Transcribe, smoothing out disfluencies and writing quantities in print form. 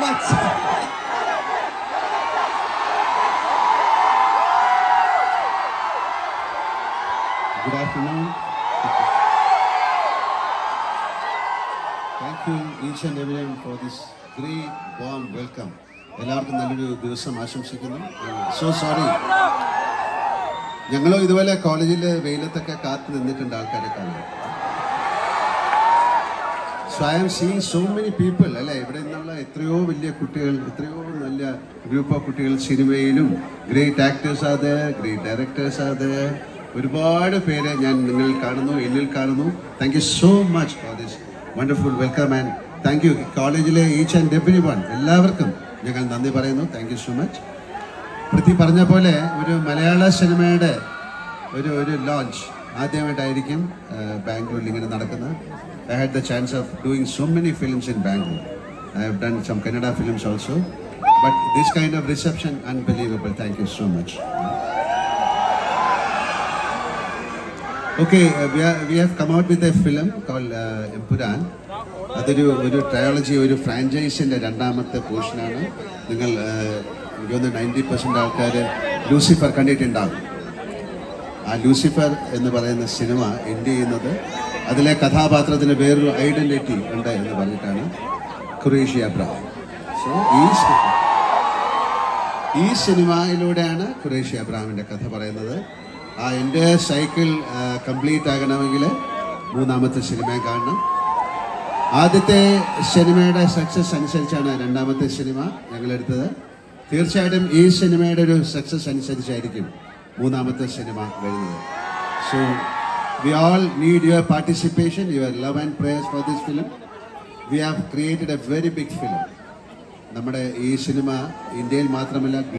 much. Good afternoon. Thank you each and everyone for this great warm welcome. എല്ലാവർക്കും നല്ലൊരു ദിവസം ആശംസിക്കുന്നു. So sorry, ഞങ്ങളും ഇതുപോലെ കോളേജിൽ വെയിലത്തൊക്കെ കാത്തു നിന്നിട്ടുണ്ട് ആൾക്കാരെ കാണാൻ. So I am seeing so many people അല്ലേ, ഇവിടെ നിന്നുള്ള എത്രയോ വലിയ കുട്ടികൾ, എത്രയോ നല്ല ഗ്രൂപ്പ് ഓഫ് കുട്ടികൾ സിനിമയിലും ഗ്രേറ്റ് ആക്ടേഴ്സ് ആണ്, ഗ്രേറ്റ് ഡയറക്ടേഴ്സ് ആണ്. ഒരുപാട് പേരെ ഞാൻ നിങ്ങളിൽ കാണുന്നു, എന്നിൽ കാണുന്നു. Thank you so much for this wonderful welcome and thank you കോളേജിലെ ഈച്ച് ആൻഡ് എവരി വൺ, എല്ലാവർക്കും ഞങ്ങൾ നന്ദി പറയുന്നു. Thank you so much. Prithvi പറഞ്ഞ പോലെ ഒരു മലയാള സിനിമയുടെ ഒരു ലോഞ്ച് ആദ്യമായിട്ടായിരിക്കും ബാംഗ്ലൂരിൽ ഇങ്ങനെ നടക്കുന്നത്. I had the chance of doing so many films in Bangalore. I have done some Kannada films also. But this kind of reception, unbelievable. Thank you so much. Okay, we have come out with a film called Empuran. അതൊരു trilogy, ഒരു ഫ്രാഞ്ചൈസിൻ്റെ രണ്ടാമത്തെ പോർഷനാണ്. നിങ്ങൾ എനിക്കൊന്ന് 90% ആൾക്കാർ Lucifer കണ്ടിട്ടുണ്ടാകും. ആ Lucifer എന്ന് പറയുന്ന സിനിമ എൻഡ് ചെയ്യുന്നത് അതിലെ കഥാപാത്രത്തിന് വേറൊരു ഐഡൻറ്റിറ്റി ഉണ്ട് എന്ന് പറഞ്ഞിട്ടാണ്. ഖുറേഷി അബ്രഹാം. സോ ഈ സിനിമയിലൂടെയാണ് ഖുറേഷി അബ്രഹാമിൻ്റെ കഥ പറയുന്നത്. ആ എൻ്റെ സൈക്കിൾ കംപ്ലീറ്റ് ആകണമെങ്കിൽ മൂന്നാമത്തെ സിനിമ കാണണം. ആദ്യത്തെ സിനിമയുടെ സക്സസ് അനുസരിച്ചാണ് രണ്ടാമത്തെ സിനിമ ഞങ്ങളെടുത്തത്. തീർച്ചയായിട്ടും ഈ സിനിമയുടെ ഒരു സക്സസ് അനുസരിച്ചായിരിക്കും മൂന്നാമത്തെ സിനിമ വരുന്നത്. So we all need your participation, your love and prayers for this film. We have created a very big film. നമ്മുടെ ഈ സിനിമ ഇന്ത്യയിൽ മാത്രമല്ല